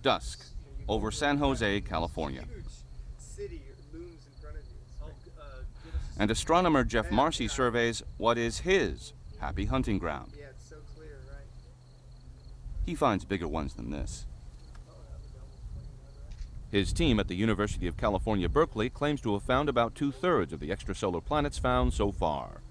Dusk over San Jose, California. And astronomer Jeff Marcy surveys what is his happy hunting ground. He finds bigger ones than this. His team at the University of California, Berkeley claims to have found about 2/3 of the extrasolar planets found so far.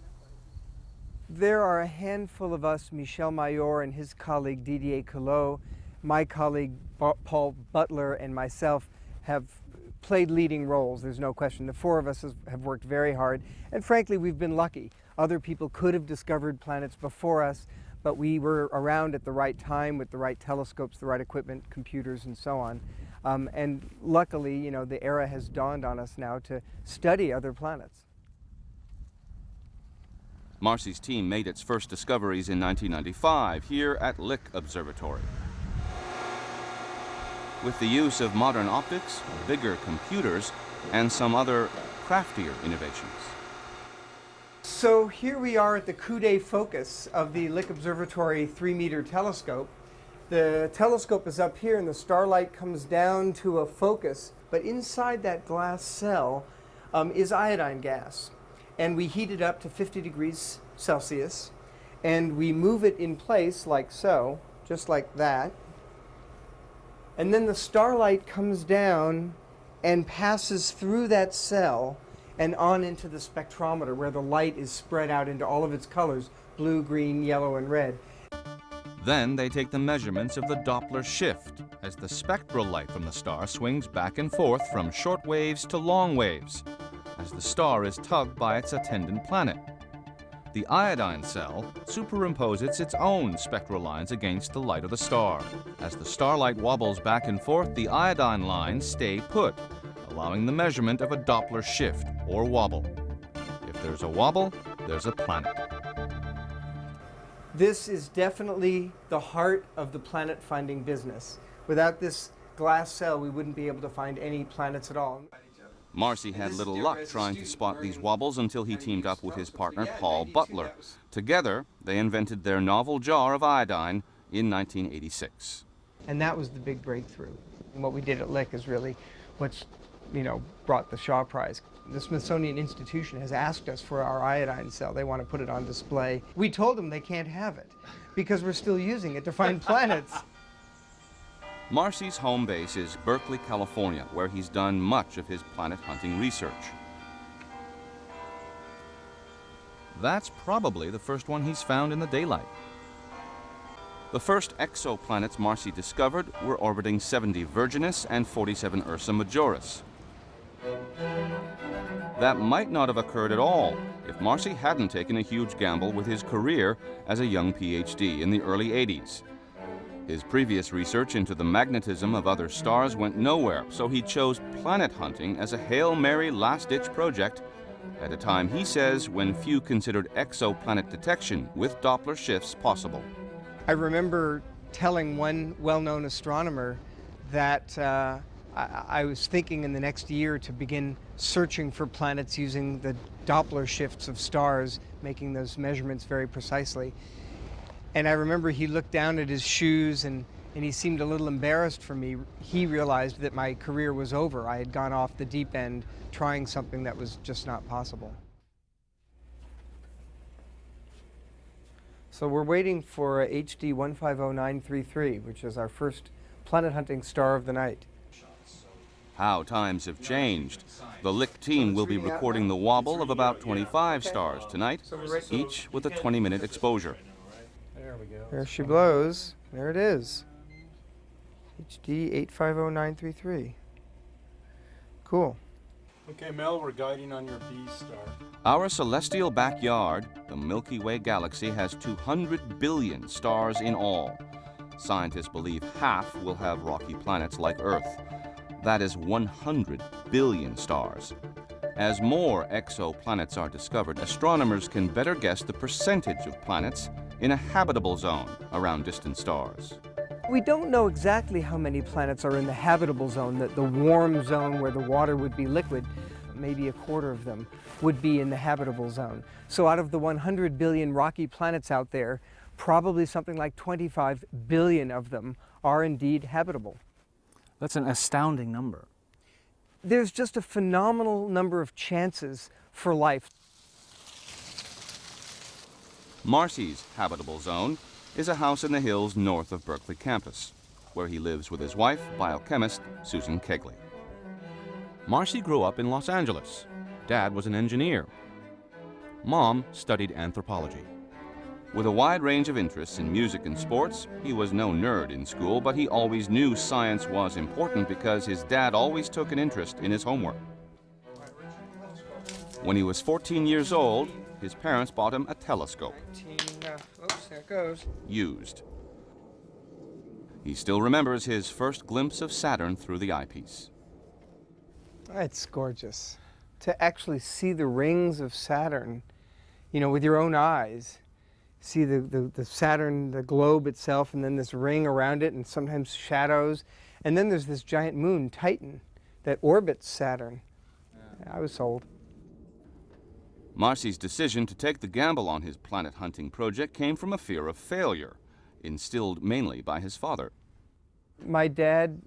There are a handful of us, Michel Mayor and his colleague Didier Queloz, my colleague Paul Butler, and myself have played leading roles, there's no question. The four of us have worked very hard, and frankly, we've been lucky. Other people could have discovered planets before us, but we were around at the right time with the right telescopes, the right equipment, computers, and so on. And luckily, you know, the era has dawned on us now to study other planets. Marcy's team made its first discoveries in 1995 here at Lick Observatory. With the use of modern optics, bigger computers, and some other craftier innovations. So here we are at the coude focus of the Lick Observatory 3-meter telescope. The telescope is up here and the starlight comes down to a focus, but inside that glass cell is iodine gas. And we heat it up to 50 degrees Celsius, and we move it in place like so, just like that. And then the starlight comes down and passes through that cell and on into the spectrometer where the light is spread out into all of its colors, blue, green, yellow, and red. Then they take the measurements of the Doppler shift as the spectral light from the star swings back and forth from short waves to long waves, as the star is tugged by its attendant planet. The iodine cell superimposes its own spectral lines against the light of the star. As the starlight wobbles back and forth, the iodine lines stay put, allowing the measurement of a Doppler shift or wobble. If there's a wobble, there's a planet. This is definitely the heart of the planet-finding business. Without this glass cell, we wouldn't be able to find any planets at all. Marcy had little luck trying to spot these wobbles until he teamed up with his partner Paul Butler. Together, they invented their novel jar of iodine in 1986. And that was the big breakthrough. And what we did at Lick is really what's, brought the Shaw Prize. The Smithsonian Institution has asked us for our iodine cell. They want to put it on display. We told them they can't have it because we're still using it to find planets. Marcy's home base is Berkeley, California, where he's done much of his planet hunting research. That's probably the first one he's found in the daylight. The first exoplanets Marcy discovered were orbiting 70 Virginis and 47 Ursa Majoris. That might not have occurred at all if Marcy hadn't taken a huge gamble with his career as a young PhD in the early 80s. His previous research into the magnetism of other stars went nowhere, so he chose planet hunting as a Hail Mary last-ditch project at a time, he says, when few considered exoplanet detection with Doppler shifts possible. I remember telling one well-known astronomer that I was thinking in the next year to begin searching for planets using the Doppler shifts of stars, making those measurements very precisely. And I remember he looked down at his shoes and he seemed a little embarrassed for me. He realized that my career was over. I had gone off the deep end trying something that was just not possible. So we're waiting for HD 150933, which is our first planet hunting star of the night. How times have changed. The Lick team will be recording the wobble of about 25 stars tonight, each with a 20-minute exposure. There she blows. There it is. HD 850933. Cool. Okay, Mel, we're guiding on your B star. Our celestial backyard, the Milky Way galaxy, has 200 billion stars in all. Scientists believe half will have rocky planets like Earth. That is 100 billion stars. As more exoplanets are discovered, astronomers can better guess the percentage of planets in a habitable zone around distant stars. We don't know exactly how many planets are in the habitable zone, the warm zone where the water would be liquid. Maybe a quarter of them would be in the habitable zone. So out of the 100 billion rocky planets out there, probably something like 25 billion of them are indeed habitable. That's an astounding number. There's just a phenomenal number of chances for life. Marcy's habitable zone is a house in the hills north of Berkeley campus, where he lives with his wife, biochemist Susan Kegley. Marcy grew up in Los Angeles. Dad was an engineer. Mom studied anthropology. With a wide range of interests in music and sports, he was no nerd in school, but he always knew science was important because his dad always took an interest in his homework. When he was 14 years old, his parents bought him a telescope. Oops, there it goes. Used. He still remembers his first glimpse of Saturn through the eyepiece. It's gorgeous. To actually see the rings of Saturn, you know, with your own eyes. See the Saturn, the globe itself, and then this ring around it, and sometimes shadows. And then there's this giant moon, Titan, that orbits Saturn. I was sold. Marcy's decision to take the gamble on his planet hunting project came from a fear of failure, instilled mainly by his father. My dad,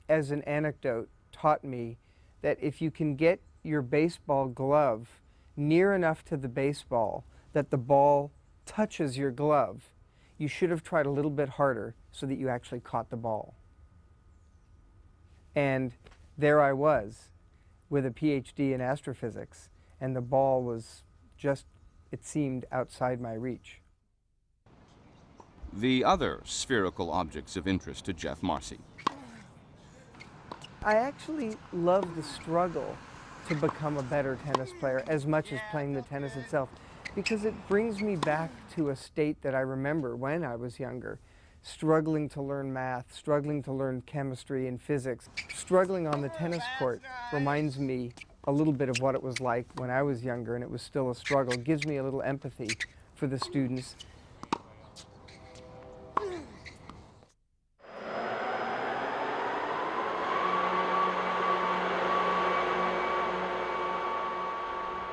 as an anecdote, taught me that if you can get your baseball glove near enough to the baseball that the ball touches your glove, you should have tried a little bit harder so that you actually caught the ball. And there I was with a PhD in astrophysics, and the ball was just, it seemed, outside my reach. The other spherical objects of interest to Jeff Marcy. I actually love the struggle to become a better tennis player as much as playing the tennis itself, because it brings me back to a state that I remember when I was younger, struggling to learn math, struggling to learn chemistry and physics. Struggling on the tennis court reminds me a little bit of what it was like when I was younger and it was still a struggle. It gives me a little empathy for the students.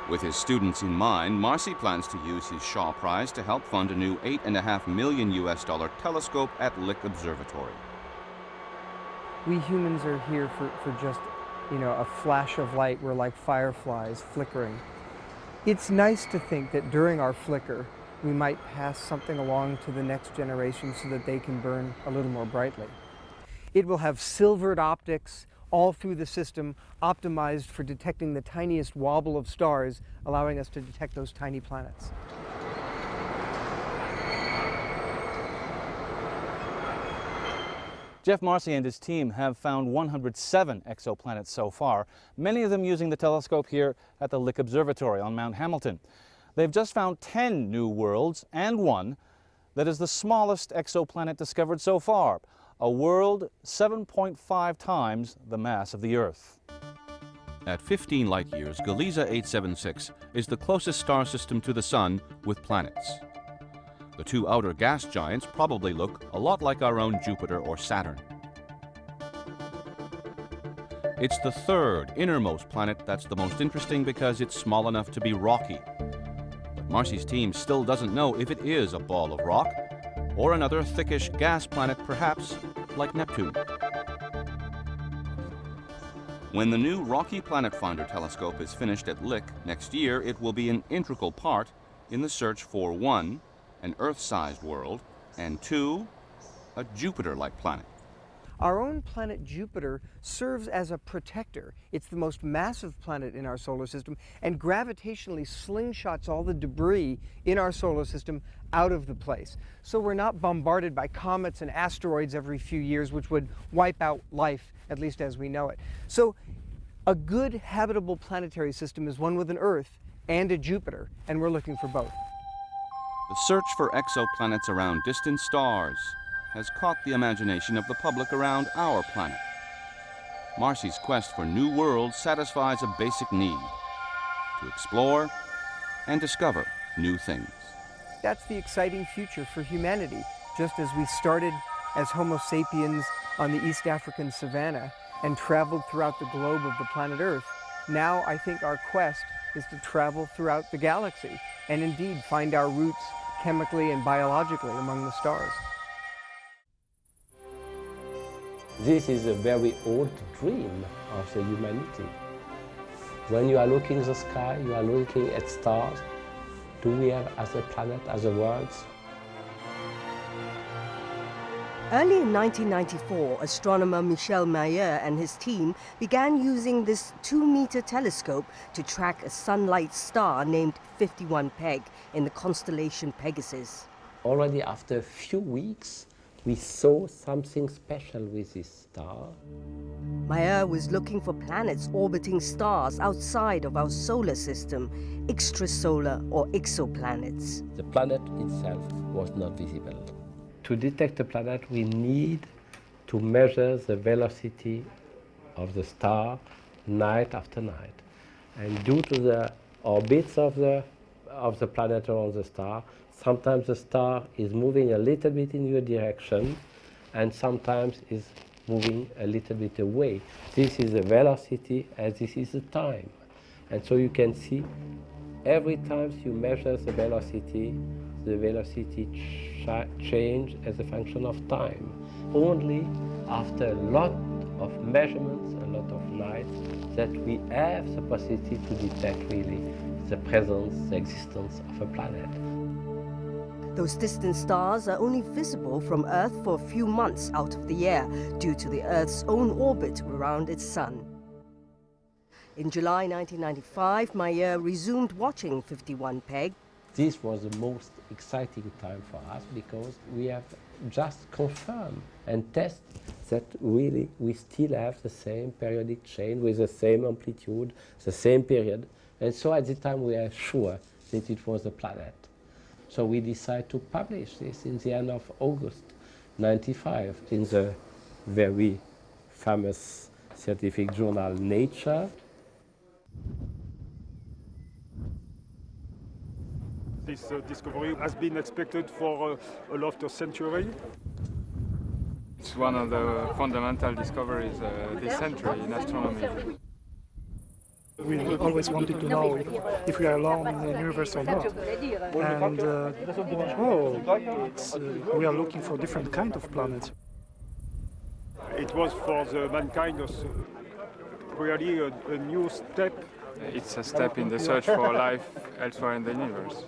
With his students in mind, Marcy plans to use his Shaw Prize to help fund a new $8.5 million telescope at Lick Observatory. We humans are here for just, you know, a flash of light. We're like fireflies flickering. It's nice to think that during our flicker, we might pass something along to the next generation so that they can burn a little more brightly. It will have silvered optics all through the system, optimized for detecting the tiniest wobble of stars, allowing us to detect those tiny planets. Jeff Marcy and his team have found 107 exoplanets so far, many of them using the telescope here at the Lick Observatory on Mount Hamilton. They've just found 10 new worlds and one that is the smallest exoplanet discovered so far, a world 7.5 times the mass of the Earth. At 15 light-years, Gliese 876 is the closest star system to the Sun with planets. The two outer gas giants probably look a lot like our own Jupiter or Saturn. It's the third, innermost planet that's the most interesting because it's small enough to be rocky. But Marcy's team still doesn't know if it is a ball of rock or another thickish gas planet, perhaps like Neptune. When the new Rocky Planet Finder telescope is finished at Lick next year, it will be an integral part in the search for 1, an Earth-sized world, and 2, a Jupiter-like planet. Our own planet Jupiter serves as a protector. It's the most massive planet in our solar system and gravitationally slingshots all the debris in our solar system out of the place. So we're not bombarded by comets and asteroids every few years, which would wipe out life, at least as we know it. So a good habitable planetary system is one with an Earth and a Jupiter, and we're looking for both. The search for exoplanets around distant stars has caught the imagination of the public around our planet. Marcy's quest for new worlds satisfies a basic need: to explore and discover new things. That's the exciting future for humanity. Just as we started as Homo sapiens on the East African savanna and traveled throughout the globe of the planet Earth, now I think our quest is to travel throughout the galaxy and indeed find our roots chemically and biologically among the stars. This is a very old dream of the humanity. When you are looking at the sky, you are looking at stars. Do we have other planets, other worlds? Early in 1994, astronomer Michel Mayor and his team began using this 2-meter telescope to track a sun-like star named 51 Peg in the constellation Pegasus. Already after a few weeks, we saw something special with this star. Mayor was looking for planets orbiting stars outside of our solar system, extrasolar or exoplanets. The planet itself was not visible. To detect a planet, we need to measure the velocity of the star night after night. And due to the orbits of the planet around the star, sometimes the star is moving a little bit in your direction and sometimes is moving a little bit away. This is the velocity and this is the time. And so you can see every time you measure the velocity change as a function of time. Only after a lot of measurements, a lot of nights, that we have the possibility to detect really the presence, the existence of a planet. Those distant stars are only visible from Earth for a few months out of the year due to the Earth's own orbit around its sun. In July 1995, Mayor resumed watching 51 Peg. This was the most exciting time for us because we have just confirmed and tested that really we still have the same periodic chain with the same amplitude, the same period. And so at the time we are sure that it was a planet. So we decided to publish this in the end of August 95 in the very famous scientific journal Nature. This discovery has been expected for a lot of centuries. It's one of the fundamental discoveries this century in astronomy. We always wanted to know if we are alone in the universe or not. And we are looking for different kinds of planets. It was for the mankind really a new step. It's a step in the search for life elsewhere in the universe.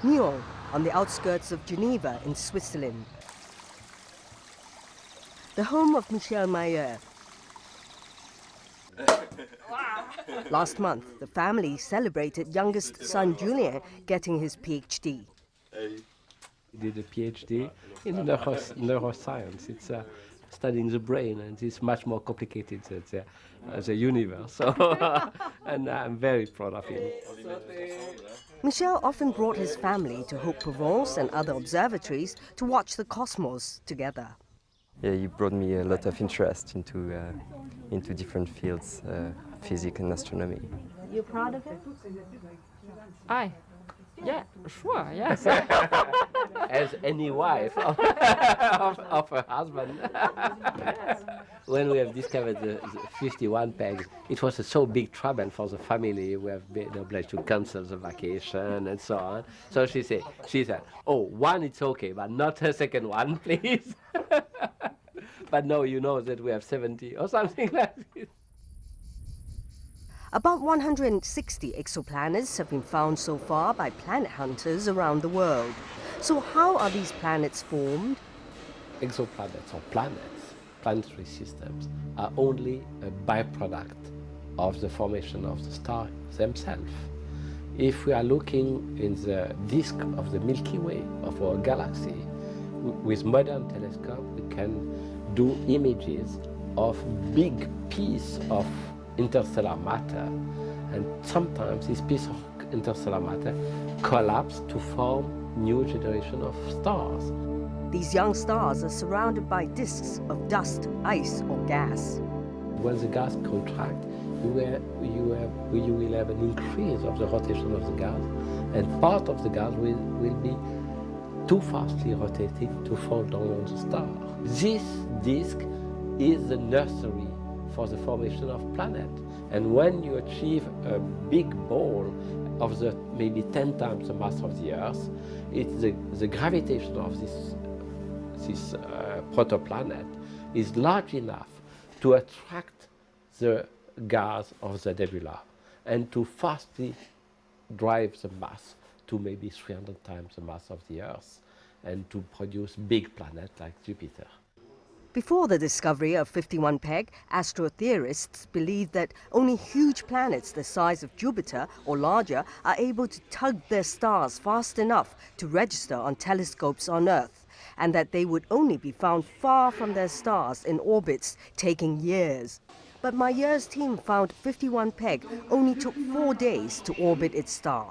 Nyon, on the outskirts of Geneva in Switzerland. The home of Michel Mayor. Last month, the family celebrated youngest son Julien getting his PhD. He did a PhD in neuroscience. It's studying the brain, and it's much more complicated than the universe. So, and I'm very proud of him. Michel often brought his family to Hauts-de-Provence and other observatories to watch the cosmos together. Yeah, he brought me a lot of interest into different fields, physics and astronomy. You proud of it? Yeah, sure, yes. As any wife of her husband. When we have discovered the 51 Peg, it was so big trouble for the family. We have been obliged to cancel the vacation and so on. So she said, oh, one it's okay, but not a second one, please. But no, you know that we have 70 or something like this. About 160 exoplanets have been found so far by planet hunters around the world. So how are these planets formed? Exoplanets or planets, planetary systems, are only a byproduct of the formation of the stars themselves. If we are looking in the disk of the Milky Way, of our galaxy, with modern telescope we can do images of big pieces of interstellar matter, and sometimes this piece of interstellar matter collapse to form new generation of stars. These young stars are surrounded by disks of dust, ice or gas. When the gas contract, you will have an increase of the rotation of the gas, and part of the gas will be too fastly rotated to fall down on the star. This disk is the nursery for the formation of planets. And when you achieve a big ball of the maybe 10 times the mass of the Earth. It's the gravitation of this protoplanet is large enough to attract the gas of the nebula and to fastly drive the mass to maybe 300 times the mass of the Earth and to produce big planets like Jupiter. Before the discovery of 51 Peg, astrotheorists believed that only huge planets the size of Jupiter or larger are able to tug their stars fast enough to register on telescopes on Earth, and that they would only be found far from their stars in orbits taking years. But Mayer's team found 51 Peg only took 4 days to orbit its star.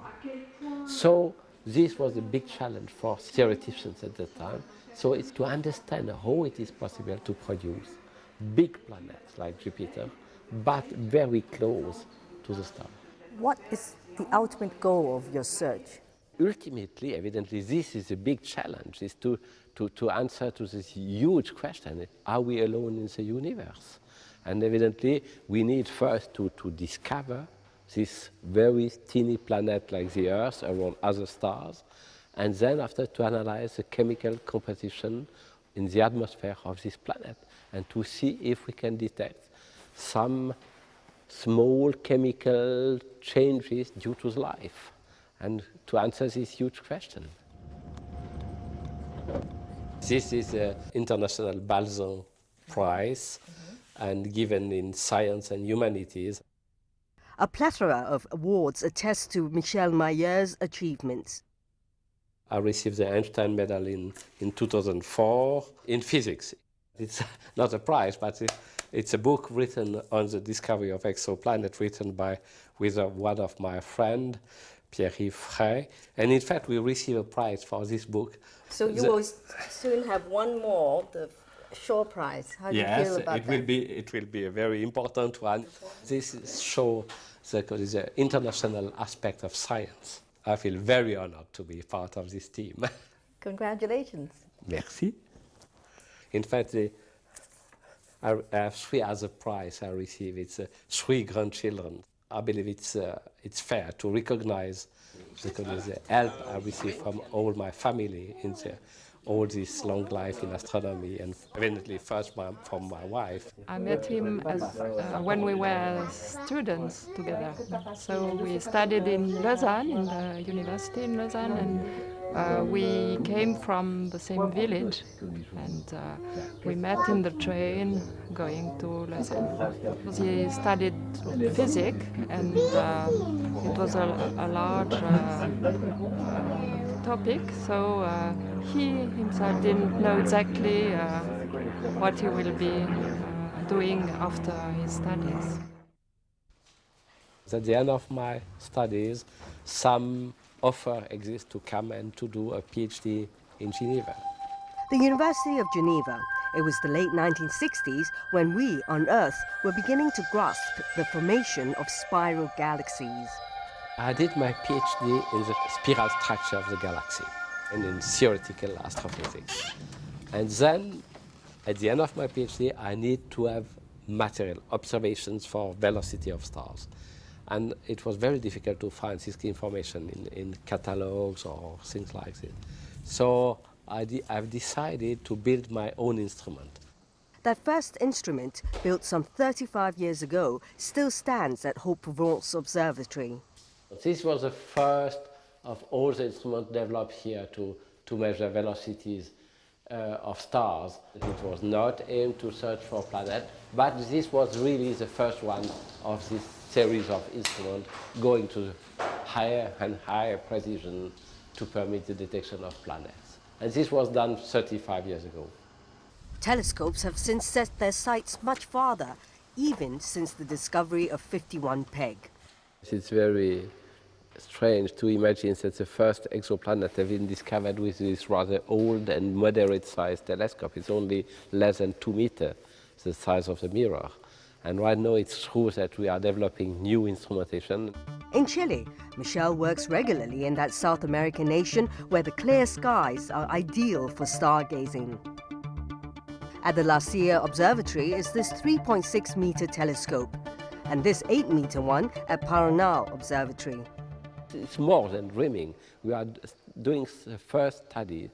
So this was a big challenge for theoreticians at the time. So it's to understand how it is possible to produce big planets like Jupiter, but very close to the star. What is the ultimate goal of your search? Ultimately, evidently, this is a big challenge, is to answer to this huge question, are we alone in the universe? And evidently, we need first to discover this very teeny planet like the Earth around other stars, and then after to analyze the chemical composition in the atmosphere of this planet and to see if we can detect some small chemical changes due to life and to answer this huge question. This is the International Balzan Prize and given in science and humanities. A plethora of awards attest to Michel Mayer's achievements. I received the Einstein Medal in 2004 in physics. It's not a prize, but it's a book written on the discovery of exoplanet, written with one of my friends, Pierre-Yves Frey. And in fact, we received a prize for this book. So you will soon have one more, the Shaw Prize. How do you feel about that? It will be a very important one. This shows the international aspect of science. I feel very honored to be part of this team. Congratulations. Merci. In fact, I have 3 other prizes I receive. It's 3 grandchildren. I believe it's fair to recognize the help I receive from all my family in all this long life in astronomy, and evidently first from my wife. I met him when we were students together. So we studied in Lausanne, in the university in Lausanne, and we came from the same village, and we met in the train going to Lausanne. He studied physics, and it was a large topic, so he himself didn't know exactly what he will be doing after his studies. At the end of my studies, some offer exists to come and to do a PhD in Geneva. The University of Geneva. It was the late 1960s when we on Earth were beginning to grasp the formation of spiral galaxies. I did my PhD in the spiral structure of the galaxy and in theoretical astrophysics. And then, at the end of my PhD, I need to have material observations for velocity of stars. And it was very difficult to find this information in catalogs or things like this. So I've decided to build my own instrument. That first instrument, built some 35 years ago, still stands at Haute-Provence Observatory. This was the first of all the instruments developed here to measure velocities of stars. It was not aimed to search for planets, but this was really the first one of this series of instruments going to higher and higher precision to permit the detection of planets. And this was done 35 years ago. Telescopes have since set their sights much farther, even since the discovery of 51 Peg. It's very strange to imagine that the first exoplanet have been discovered with this rather old and moderate-sized telescope. It's only less than 2 meters, the size of the mirror. And right now it's true that we are developing new instrumentation. In Chile, Michel works regularly in that South American nation where the clear skies are ideal for stargazing. At the La Silla Observatory is this 3.6-meter telescope, and this 8-meter one at Paranal Observatory. it's more than dreaming. We are doing the first study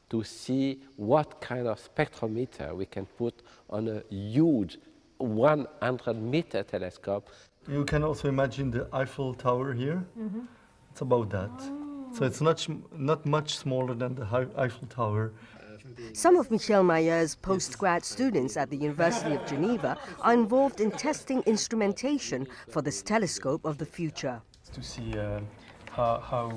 to see what kind of spectrometer we can put on a huge 100-meter telescope. You can also imagine the Eiffel Tower here. It's about that. So it's not much smaller than the Eiffel Tower. Some of Michel Mayer's postgrad students at the University of Geneva are involved in testing instrumentation for this telescope of the future. To see how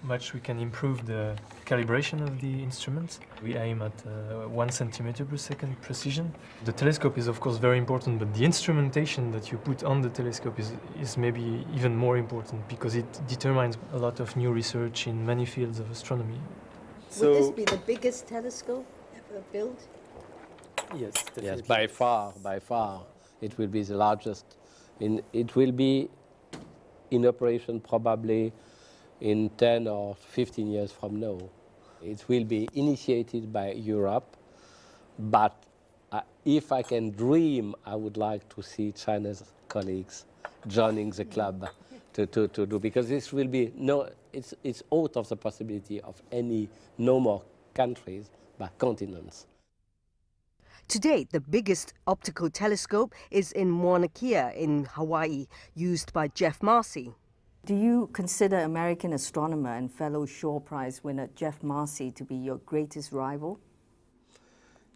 much we can improve the calibration of the instruments. We aim at 1 centimeter per second precision. The telescope is of course very important, but the instrumentation that you put on the telescope is maybe even more important because it determines a lot of new research in many fields of astronomy. Would this be the biggest telescope ever built? Yes, definitely. Yes, by far. It will be the largest. It will be in operation probably in 10 or 15 years from now. It will be initiated by Europe, but if I can dream, I would like to see China's colleagues joining the club to do, because this will be, it's out of the possibility of no more countries, but continents. To date, the biggest optical telescope is in Mauna Kea in Hawaii, used by Jeff Marcy. Do you consider American astronomer and fellow Shaw Prize winner Jeff Marcy to be your greatest rival?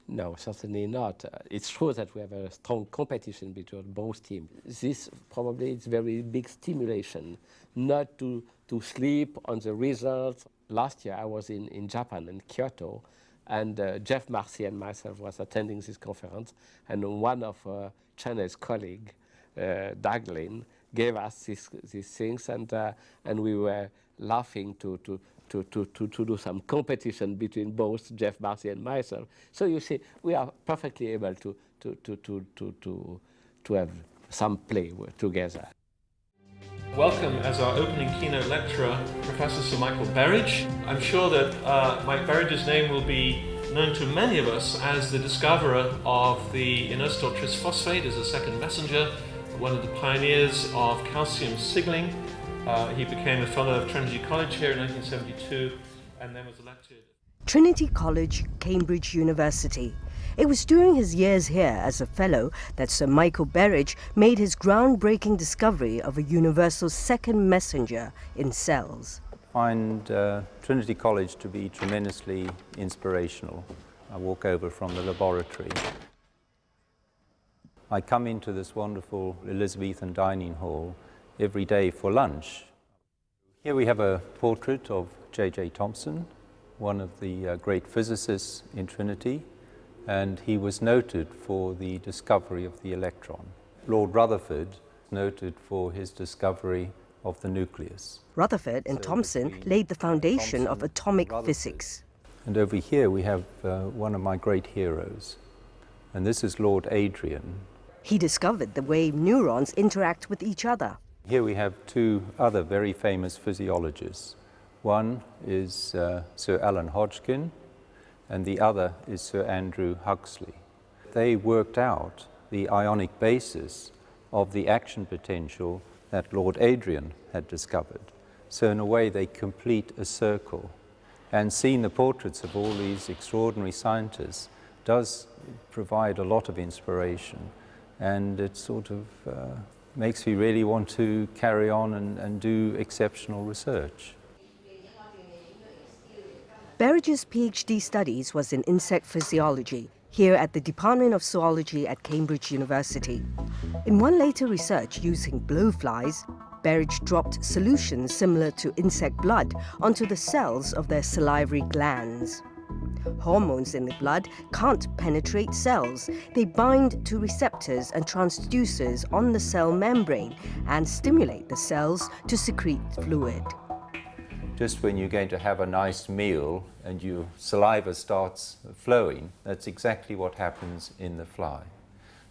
No, certainly not. It's true that we have a strong competition between both teams. This probably is very big stimulation, not to sleep on the results. Last year I was in Japan, in Kyoto, and Jeff Marcy and myself was attending this conference, and one of China's colleagues, Daglin, gave us these things, and we were laughing to do some competition between both Jeff Marcy and myself. So you see, we are perfectly able to have some play together. Welcome as our opening keynote lecturer, Professor Sir Michael Berridge. I'm sure that Mike Berridge's name will be known to many of us as the discoverer of the inositol trisphosphate as a second messenger, one of the pioneers of calcium signaling. He became a fellow of Trinity College here in 1972 and then was elected. Trinity College, Cambridge University. It was during his years here as a fellow that Sir Michael Berridge made his groundbreaking discovery of a universal second messenger in cells. I find Trinity College to be tremendously inspirational. I walk over from the laboratory. I come into this wonderful Elizabethan dining hall every day for lunch. Here we have a portrait of J.J. Thomson, one of the great physicists in Trinity, and he was noted for the discovery of the electron. Lord Rutherford noted for his discovery of the nucleus. Rutherford and Thomson laid the foundation of atomic physics. And over here we have one of my great heroes, and this is Lord Adrian. He discovered the way neurons interact with each other. Here we have two other very famous physiologists. One is Sir Alan Hodgkin, and the other is Sir Andrew Huxley. They worked out the ionic basis of the action potential that Lord Adrian had discovered. So in a way they complete a circle. And seeing the portraits of all these extraordinary scientists does provide a lot of inspiration, and it sort of makes me really want to carry on and do exceptional research. Berridge's PhD studies was in insect physiology, here at the Department of Zoology at Cambridge University. In one later research using blowflies, Berridge dropped solutions similar to insect blood onto the cells of their salivary glands. Hormones in the blood can't penetrate cells. They bind to receptors and transducers on the cell membrane and stimulate the cells to secrete fluid. Just when you're going to have a nice meal and your saliva starts flowing, that's exactly what happens in the fly.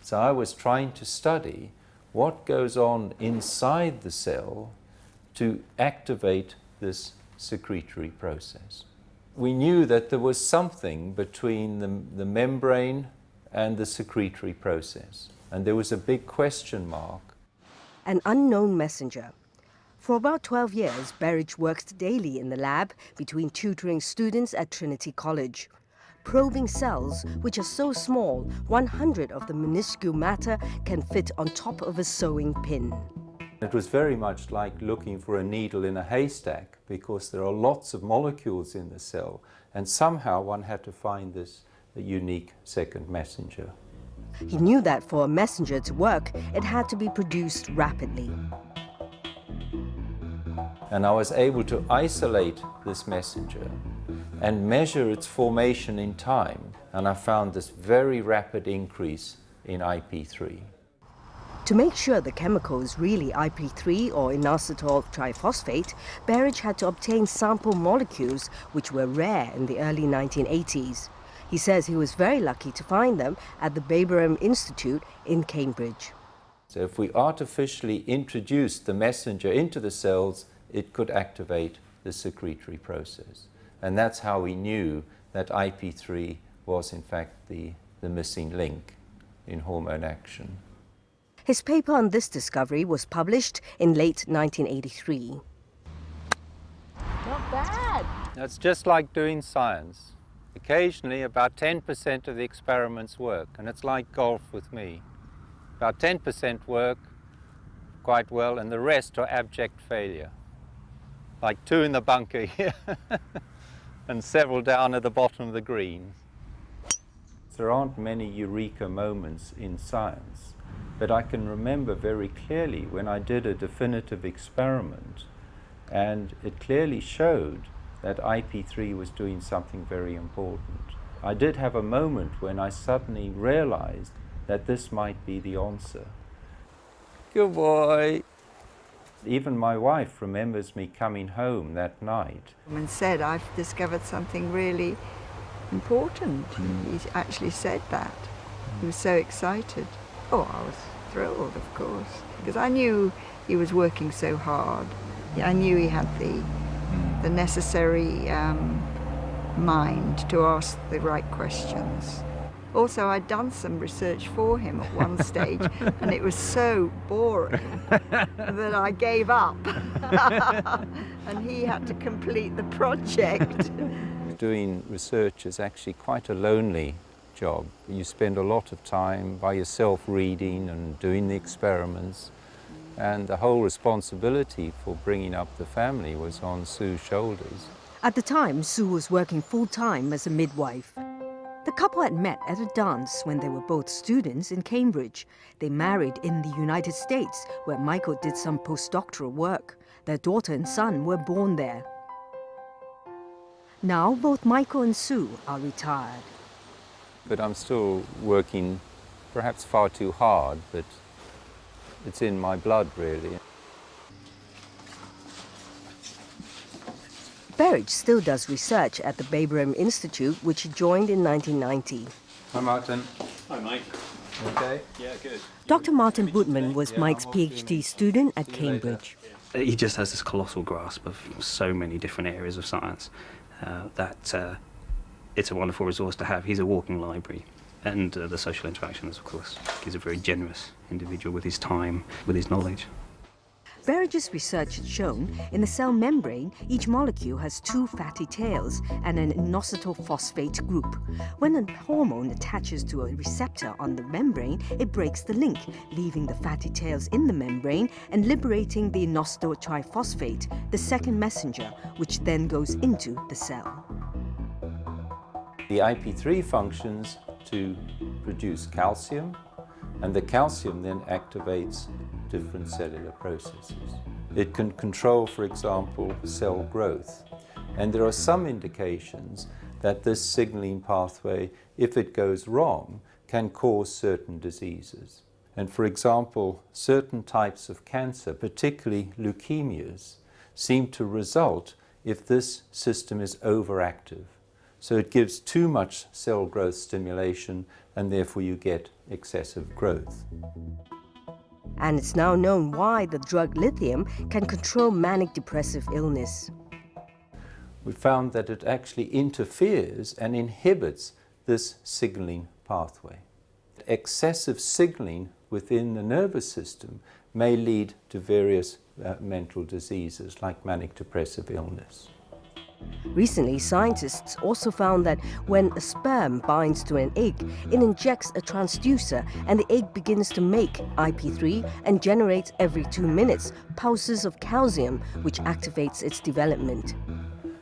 So I was trying to study what goes on inside the cell to activate this secretory process. We knew that there was something between the membrane and the secretory process, and there was a big question mark. An unknown messenger. For about 12 years, Berridge worked daily in the lab between tutoring students at Trinity College, probing cells which are so small 100 of the minuscule matter can fit on top of a sewing pin. It was very much like looking for a needle in a haystack, because there are lots of molecules in the cell, and somehow one had to find this unique second messenger. He knew that for a messenger to work, it had to be produced rapidly. And I was able to isolate this messenger and measure its formation in time, and I found this very rapid increase in IP3. To make sure the chemical is really IP3 or inositol triphosphate, Berridge had to obtain sample molecules which were rare in the early 1980s. He says he was very lucky to find them at the Babraham Institute in Cambridge. So if we artificially introduced the messenger into the cells, it could activate the secretory process. And that's how we knew that IP3 was in fact the missing link in hormone action. His paper on this discovery was published in late 1983. Not bad. It's just like doing science. Occasionally about 10% of the experiments work, and it's like golf with me. About 10% work quite well, and the rest are abject failure. Like 2 in the bunker here, and several down at the bottom of the green. There aren't many eureka moments in science, but I can remember very clearly when I did a definitive experiment, and it clearly showed that IP3 was doing something very important. I did have a moment when I suddenly realized that this might be the answer. Good boy. Even my wife remembers me coming home that night. And said, I've discovered something really important. He actually said that. He was so excited. Oh, I was thrilled, of course, because I knew he was working so hard. I knew he had the necessary mind to ask the right questions. Also, I'd done some research for him at one stage, and it was so boring that I gave up. And he had to complete the project. Doing research is actually quite a lonely job. You spend a lot of time by yourself reading and doing the experiments, and the whole responsibility for bringing up the family was on Sue's shoulders. At the time, Sue was working full-time as a midwife. The couple had met at a dance when they were both students in Cambridge. They married in the United States, where Michael did some postdoctoral work. Their daughter and son were born there. Now, both Michael and Sue are retired. But I'm still working perhaps far too hard, but it's in my blood, really. Berridge still does research at the Babraham Institute, which he joined in 1990. Hi, Martin. Hi, Mike. Okay? Yeah, good. Dr. Martin Bootman was Mike's PhD student at Cambridge. He just has this colossal grasp of so many different areas of science that it's a wonderful resource to have. He's a walking library. And the social interactions, of course. He's a very generous individual with his time, with his knowledge. Berridge's research had shown in the cell membrane, each molecule has 2 fatty tails and an inositol phosphate group. When a hormone attaches to a receptor on the membrane, it breaks the link, leaving the fatty tails in the membrane and liberating the inositol triphosphate, the second messenger, which then goes into the cell. The IP3 functions to produce calcium, and the calcium then activates different cellular processes. It can control, for example, cell growth. And there are some indications that this signaling pathway, if it goes wrong, can cause certain diseases. And for example, certain types of cancer, particularly leukemias, seem to result if this system is overactive. So it gives too much cell growth stimulation, and therefore you get excessive growth. And it's now known why the drug lithium can control manic depressive illness. We found that it actually interferes and inhibits this signaling pathway. Excessive signaling within the nervous system may lead to various mental diseases like manic depressive illness. Recently, scientists also found that when a sperm binds to an egg, it injects a transducer and the egg begins to make IP3 and generates every 2 minutes pulses of calcium, which activates its development.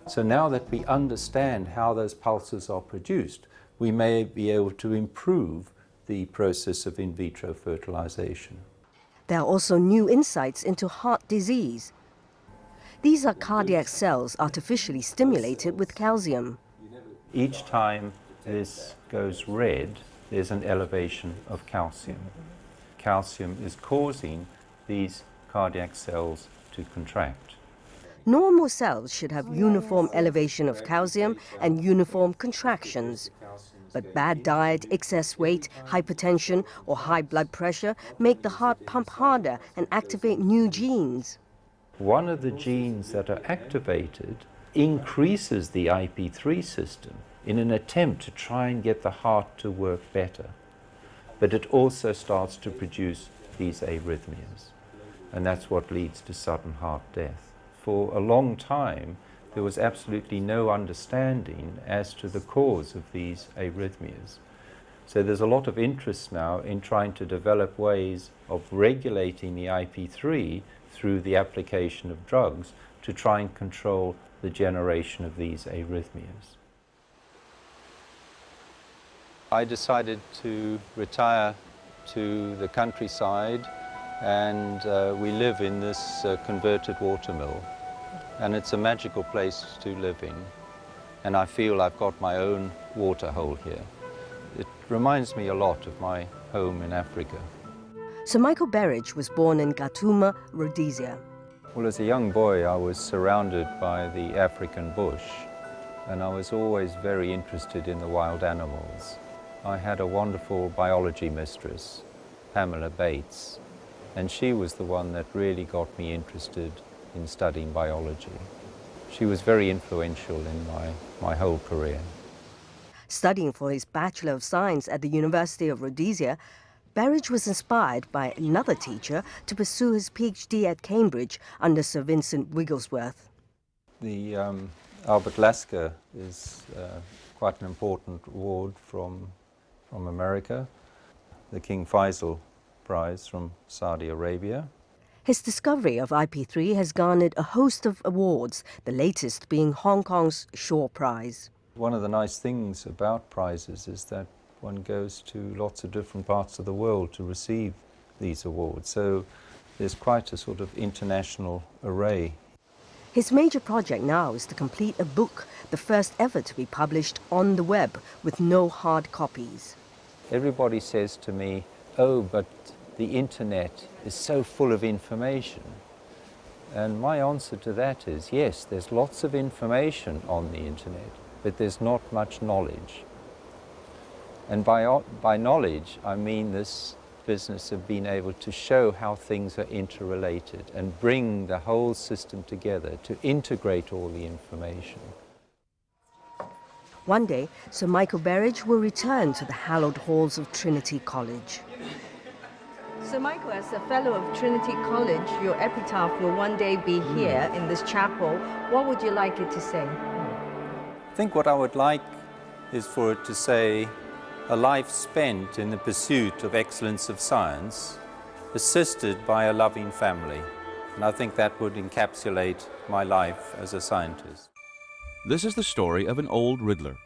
So now that we understand how those pulses are produced, we may be able to improve the process of in vitro fertilization. There are also new insights into heart disease. These are cardiac cells artificially stimulated with calcium. Each time this goes red, there's an elevation of calcium. Calcium is causing these cardiac cells to contract. Normal cells should have uniform elevation of calcium and uniform contractions. But bad diet, excess weight, hypertension, or high blood pressure make the heart pump harder and activate new genes. One of the genes that are activated increases the IP3 system in an attempt to try and get the heart to work better. But it also starts to produce these arrhythmias, and that's what leads to sudden heart death. For a long time, there was absolutely no understanding as to the cause of these arrhythmias. So there's a lot of interest now in trying to develop ways of regulating the IP3 through the application of drugs to try and control the generation of these arrhythmias. I decided to retire to the countryside, and we live in this converted watermill. And it's a magical place to live in, and I feel I've got my own water hole here. It reminds me a lot of my home in Africa. Sir Michael Berridge was born in Gatuma, Rhodesia. Well, as a young boy, I was surrounded by the African bush, and I was always very interested in the wild animals. I had a wonderful biology mistress, Pamela Bates, and she was the one that really got me interested in studying biology. She was very influential in my whole career. Studying for his Bachelor of Science at the University of Rhodesia, Berridge was inspired by another teacher to pursue his PhD at Cambridge under Sir Vincent Wigglesworth. The Albert Lasker is quite an important award from America, the King Faisal Prize from Saudi Arabia. His discovery of IP3 has garnered a host of awards, the latest being Hong Kong's Shaw Prize. One of the nice things about prizes is that one goes to lots of different parts of the world to receive these awards, so there's quite a sort of international array. His major project now is to complete a book, the first ever to be published on the web with no hard copies. Everybody says to me, "Oh, but the internet is so full of information." And my answer to that is, yes, there's lots of information on the internet, but there's not much knowledge. And by knowledge, I mean this business of being able to show how things are interrelated and bring the whole system together to integrate all the information. One day, Sir Michael Berridge will return to the hallowed halls of Trinity College. Sir Michael, as a fellow of Trinity College, your epitaph will one day be here in this chapel. What would you like it to say? I think what I would like is for it to say, "A life spent in the pursuit of excellence of science, assisted by a loving family." And I think that would encapsulate my life as a scientist. This is the story of an old riddler,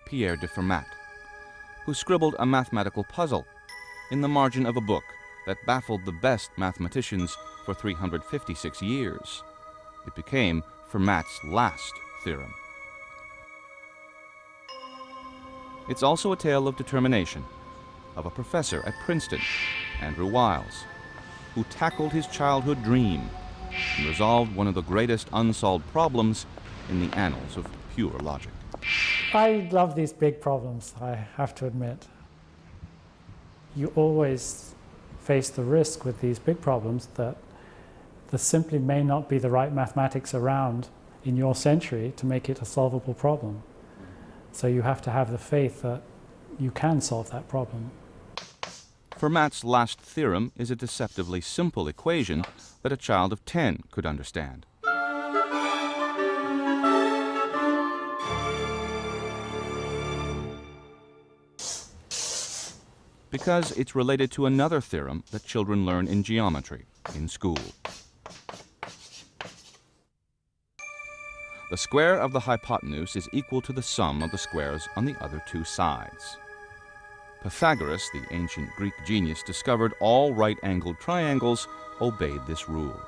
Pierre de Fermat, who scribbled a mathematical puzzle in the margin of a book that baffled the best mathematicians for 356 years. It became Fermat's last theorem. It's also a tale of determination, of a professor at Princeton, Andrew Wiles, who tackled his childhood dream and resolved one of the greatest unsolved problems in the annals of pure logic. I love these big problems, I have to admit. You always face the risk with these big problems that there simply may not be the right mathematics around in your century to make it a solvable problem. So you have to have the faith that you can solve that problem. Fermat's last theorem is a deceptively simple equation that a child of 10 could understand. Because it's related to another theorem that children learn in geometry in school. The square of the hypotenuse is equal to the sum of the squares on the other two sides. Pythagoras, the ancient Greek genius, discovered all right-angled triangles obeyed this rule.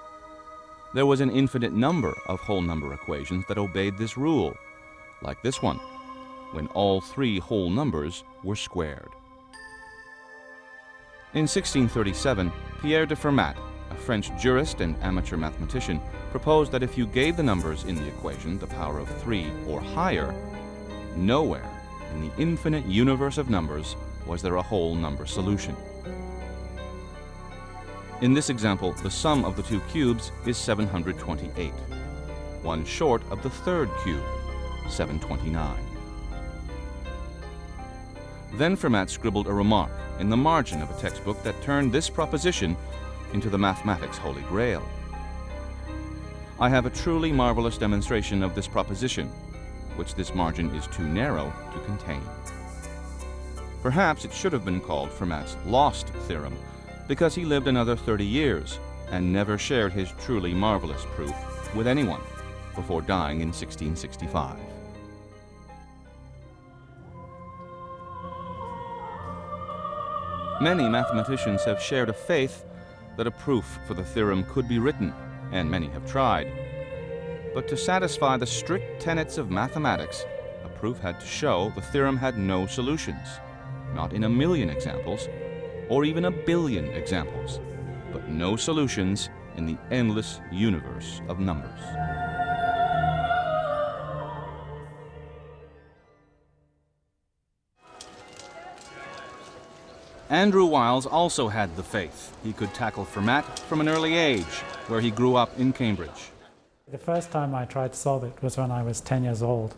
There was an infinite number of whole number equations that obeyed this rule, like this one, when all three whole numbers were squared. In 1637, Pierre de Fermat, a French jurist and amateur mathematician, proposed that if you gave the numbers in the equation the power of 3 or higher, nowhere in the infinite universe of numbers was there a whole number solution. In this example, the sum of the two cubes is 728, one short of the third cube, 729. Then Fermat scribbled a remark in the margin of a textbook that turned this proposition into the mathematics Holy Grail. I have a truly marvelous demonstration of this proposition, which this margin is too narrow to contain. Perhaps it should have been called Fermat's lost theorem, because he lived another 30 years and never shared his truly marvelous proof with anyone before dying in 1665. Many mathematicians have shared a faith that a proof for the theorem could be written, and many have tried. But to satisfy the strict tenets of mathematics, a proof had to show the theorem had no solutions, not in a million examples, or even a billion examples, but no solutions in the endless universe of numbers. Andrew Wiles also had the faith he could tackle Fermat from an early age, where he grew up in Cambridge. The first time I tried to solve it was when I was 10 years old.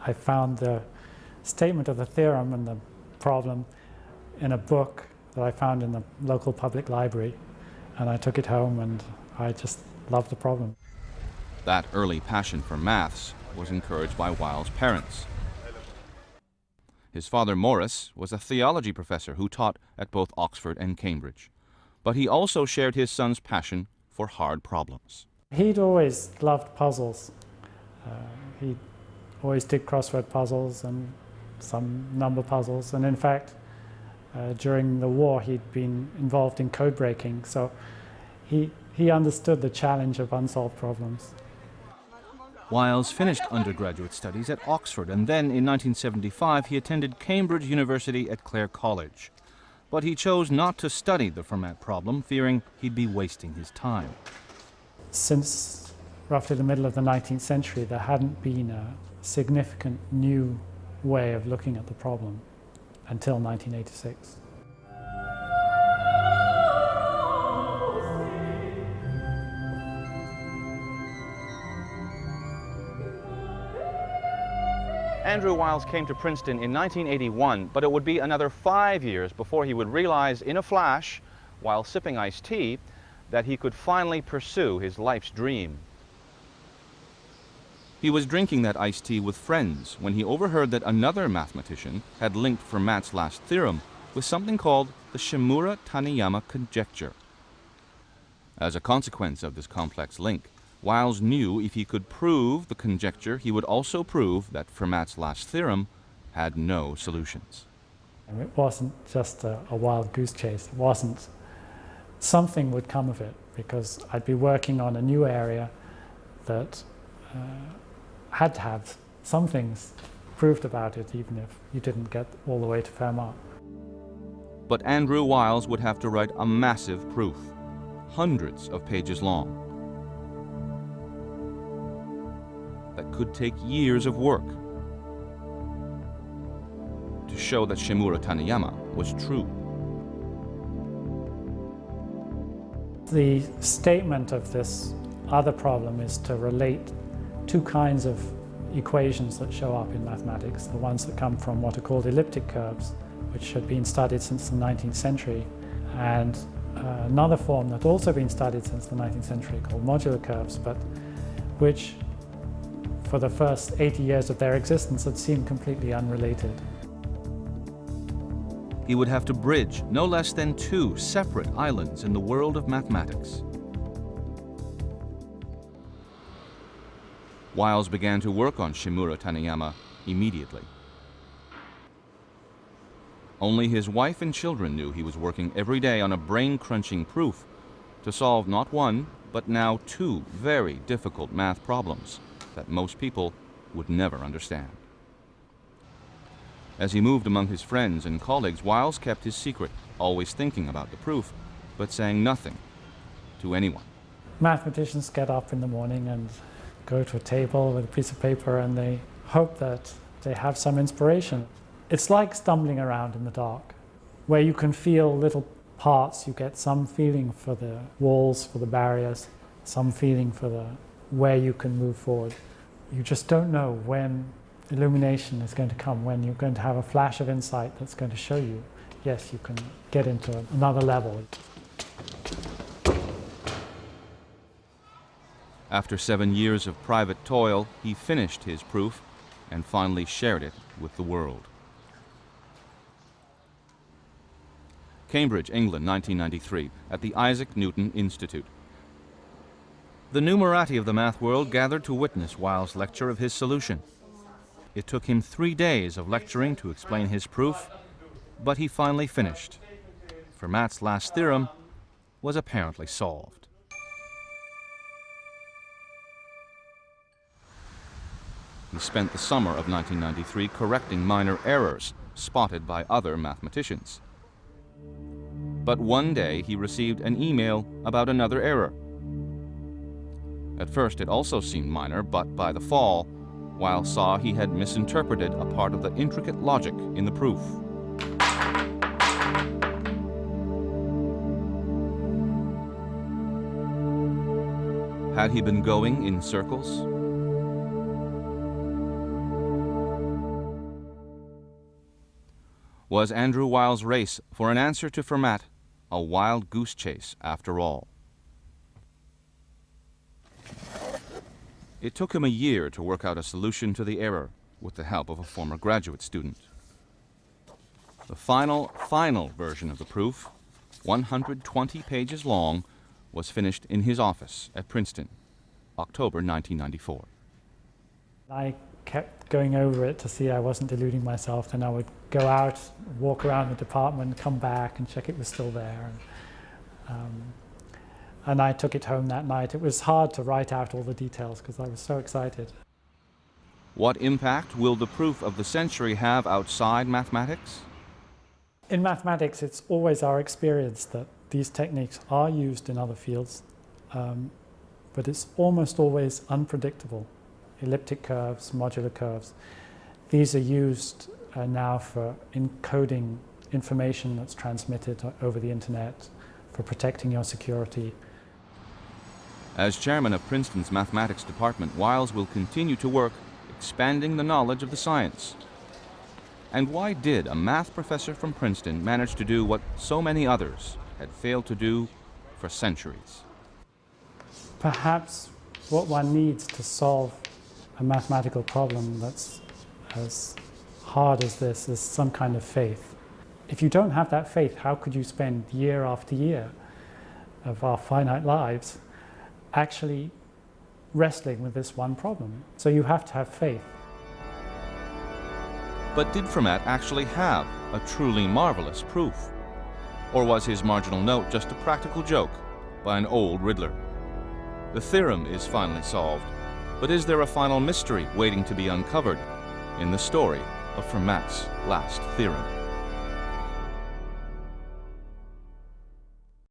I found the statement of the theorem and the problem in a book that I found in the local public library, and I took it home and I just loved the problem. That early passion for maths was encouraged by Wiles' parents. His father, Morris, was a theology professor who taught at both Oxford and Cambridge, but he also shared his son's passion for hard problems. He'd always loved puzzles. He always did crossword puzzles and some number puzzles, and in fact, during the war he'd been involved in code breaking, so he understood the challenge of unsolved problems. Wiles finished undergraduate studies at Oxford, and then in 1975 he attended Cambridge University at Clare College. But he chose not to study the Fermat problem, fearing he'd be wasting his time. Since roughly the middle of the 19th century, there hadn't been a significant new way of looking at the problem until 1986. Andrew Wiles came to Princeton in 1981, but it would be another 5 years before he would realize in a flash, while sipping iced tea, that he could finally pursue his life's dream. He was drinking that iced tea with friends when he overheard that another mathematician had linked Fermat's last theorem with something called the Shimura-Taniyama conjecture. As a consequence of this complex link, Wiles knew if he could prove the conjecture, he would also prove that Fermat's last theorem had no solutions. And it wasn't just a wild goose chase. It wasn't. Something would come of it, because I'd be working on a new area that had to have some things proved about it, even if you didn't get all the way to Fermat. But Andrew Wiles would have to write a massive proof, hundreds of pages long, that could take years of work to show that Shimura-Taniyama was true. The statement of this other problem is to relate two kinds of equations that show up in mathematics, the ones that come from what are called elliptic curves which had been studied since the 19th century, and another form that had also been studied since the 19th century called modular curves, but which for the first 80 years of their existence had seemed completely unrelated. He would have to bridge no less than 2 separate islands in the world of mathematics. Wiles began to work on Shimura Taniyama immediately. Only his wife and children knew he was working every day on a brain-crunching proof to solve not one, but now 2 very difficult math problems that most people would never understand. As he moved among his friends and colleagues, Wiles kept his secret, always thinking about the proof, but saying nothing to anyone. Mathematicians get up in the morning and go to a table with a piece of paper, and they hope that they have some inspiration. It's like stumbling around in the dark, where you can feel little parts. You get some feeling for the walls, for the barriers, some feeling for where you can move forward. You just don't know when illumination is going to come, when you're going to have a flash of insight that's going to show you, yes, you can get into another level. After 7 years of private toil, he finished his proof and finally shared it with the world. Cambridge, England, 1993, at the Isaac Newton Institute. The numerati of the math world gathered to witness Wiles' lecture of his solution. It took him 3 days of lecturing to explain his proof, but he finally finished. Fermat's last theorem was apparently solved. He spent the summer of 1993 correcting minor errors spotted by other mathematicians. But one day he received an email about another error. At first it also seemed minor, but by the fall, Wiles saw he had misinterpreted a part of the intricate logic in the proof. Had he been going in circles? Was Andrew Wiles' race for an answer to Fermat a wild goose chase after all? It took him a year to work out a solution to the error with the help of a former graduate student. The final version of the proof, 120 pages long, was finished in his office at Princeton, October 1994. I kept going over it to see I wasn't deluding myself. Then I would go out, walk around the department, come back and check it was still there. And I took it home that night. It was hard to write out all the details because I was so excited. What impact will the proof of the century have outside mathematics? In mathematics, it's always our experience that these techniques are used in other fields, but it's almost always unpredictable. Elliptic curves, modular curves, these are used now for encoding information that's transmitted over the internet, for protecting your security. As chairman of Princeton's mathematics department, Wiles will continue to work expanding the knowledge of the science. And why did a math professor from Princeton manage to do what so many others had failed to do for centuries? Perhaps what one needs to solve a mathematical problem that's as hard as this is some kind of faith. If you don't have that faith, how could you spend year after year of our finite lives actually wrestling with this one problem? So you have to have faith. But did Fermat actually have a truly marvelous proof? Or was his marginal note just a practical joke by an old riddler? The theorem is finally solved, but is there a final mystery waiting to be uncovered in the story of Fermat's last theorem?